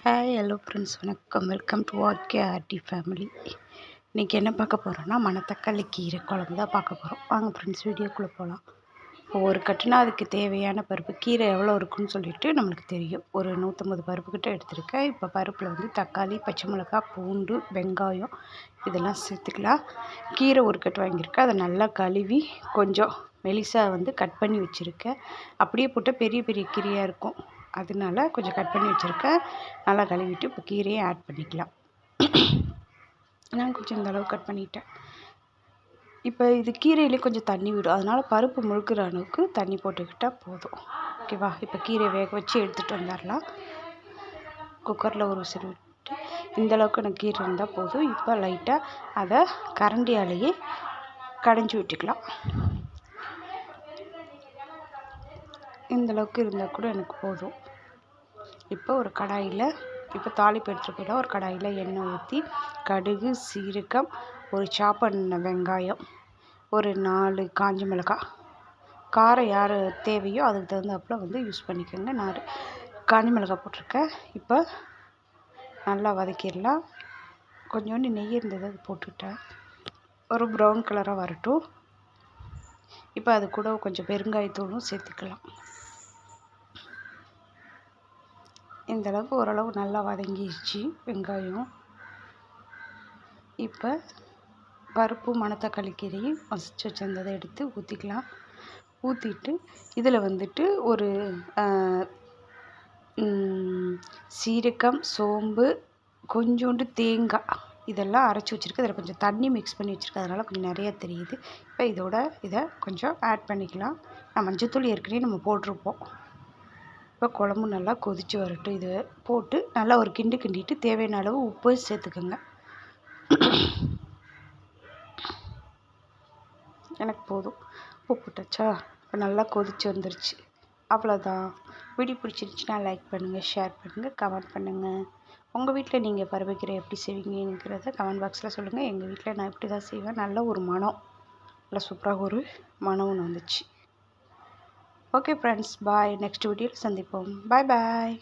Hi hello friends, வணக்கம். Welcome to RT family. இன்றைக்கி என்ன பார்க்க போகிறோன்னா, மணத்தக்காளி கீரை குழம்பு தான் பார்க்க போகிறோம். வாங்க ஃப்ரெண்ட்ஸ், வீடியோக்குள்ளே போகலாம். இப்போ ஒரு கட்டுனா அதுக்கு தேவையான பருப்பு கீரை எவ்வளோ இருக்குன்னு சொல்லிட்டு நம்மளுக்கு தெரியும். ஒரு 150 பருப்பு கிட்ட எடுத்துருக்கேன். இப்போ பருப்பில் வந்து தக்காளி, பச்சை மிளகாய், பூண்டு, வெங்காயம் இதெல்லாம் சேர்த்துக்கலாம். கீரை ஒரு கட்டு வாங்கியிருக்கேன். அதை நல்லா கழுவி கொஞ்சம் மெலிசாக வந்து கட் பண்ணி வச்சுருக்கேன். அப்படியே போட்டால் பெரிய பெரிய கீரையாக இருக்கும், அதனால கொஞ்சம் கட் பண்ணி வச்சுருக்கேன். நல்லா கழுவிட்டு இப்போ கீரையை ஆட் பண்ணிக்கலாம். நான் கொஞ்சம் இந்த அளவு கட் பண்ணிட்டேன். இப்போ இது கீரையிலே கொஞ்சம் தண்ணி விடும், அதனால் பருப்பு முழுக்கிற அளவுக்கு தண்ணி போட்டுக்கிட்டால் போதும். ஓகேவா? இப்போ கீரையை வேக வச்சு எடுத்துகிட்டு வந்துடலாம். குக்கரில் ஒரு விசில் விட்டு இந்தளவுக்கு எனக்கு கீரை இருந்தால் போதும். இப்போ லைட்டாக அதை கரண்டியாலேயே கடைஞ்சி விட்டுக்கலாம். இந்தளவுக்கு இருந்தால் கூட எனக்கு போதும். இப்போ ஒரு கடாயில் இப்போ தாளிப்பு எடுத்துகிட்டு போயிடலாம். ஒரு கடாயில் எண்ணெய் ஊற்றி கடுகு, சீரகம், ஒரு சாப் பண்ண வெங்காயம், ஒரு 4 காஞ்ச மிளகாய், காரம் யார் தேவையோ அதுக்கு தகுந்தாப்பில் வந்து யூஸ் பண்ணிக்கோங்க. நான் காஞ்ச மிளகாய் போட்டிருக்கேன். இப்போ நல்லா வதக்கிடலாம். கொஞ்சோண்டு நெய் இருந்தது, அது போட்டுவிட்டேன். ஒரு ப்ரௌன் கலராக வரட்டும். இப்போ அது கூட கொஞ்சம் பெருங்காயத்தூளும் சேர்த்துக்கலாம். இந்தளவுக்கு ஓரளவு நல்லா வதங்கிடுச்சு வெங்காயம். இப்போ பருப்பு, மணத்தக்காளி கீரையும் மசிச்சு வச்சுருந்ததை எடுத்து ஊற்றிக்கலாம். ஊற்றிட்டு இதில் வந்துட்டு ஒரு சீரகம், சோம்பு, கொஞ்சோண்டு தேங்காய் இதெல்லாம் அரைச்சி வச்சுருக்கு. அதில் கொஞ்சம் தண்ணி மிக்ஸ் பண்ணி வச்சுருக்கேன், அதனால் கொஞ்சம் நிறையா தெரியுது. இப்போ இதை கொஞ்சம் ஆட் பண்ணிக்கலாம். மஞ்சத்தூள் ஏற்கனவே நம்ம போட்டிருப்போம். இப்போ குழம்பு நல்லா கொதித்து வரட்டும். இதை போட்டு நல்லா ஒரு கிண்டிட்டு தேவையான அளவு உப்பு சேர்த்துக்கோங்க. எனக்கு போதும், உப்பு போட்டாச்சா? இப்போ நல்லா கொதித்து வந்துருச்சு. அவ்வளோதான். வீடியோ பிடிச்சிருந்துச்சுன்னா லைக் பண்ணுங்கள், ஷேர் பண்ணுங்கள், கமெண்ட் பண்ணுங்கள். உங்கள் வீட்டில் நீங்கள் பருப்புக்கீரை எப்படி செய்வீங்கிறத கமெண்ட் பாக்ஸில் சொல்லுங்கள். எங்கள் வீட்டில் நான் இப்படி தான் செய்வேன். நல்ல ஒரு மனம், நல்லா சூப்பராக ஒரு மனம் ஒன்று வந்துச்சு. ஓகே ஃப்ரெண்ட்ஸ், பாய். நெக்ஸ்ட் வீடியோவில் சந்திப்போம். பாய் பாய்.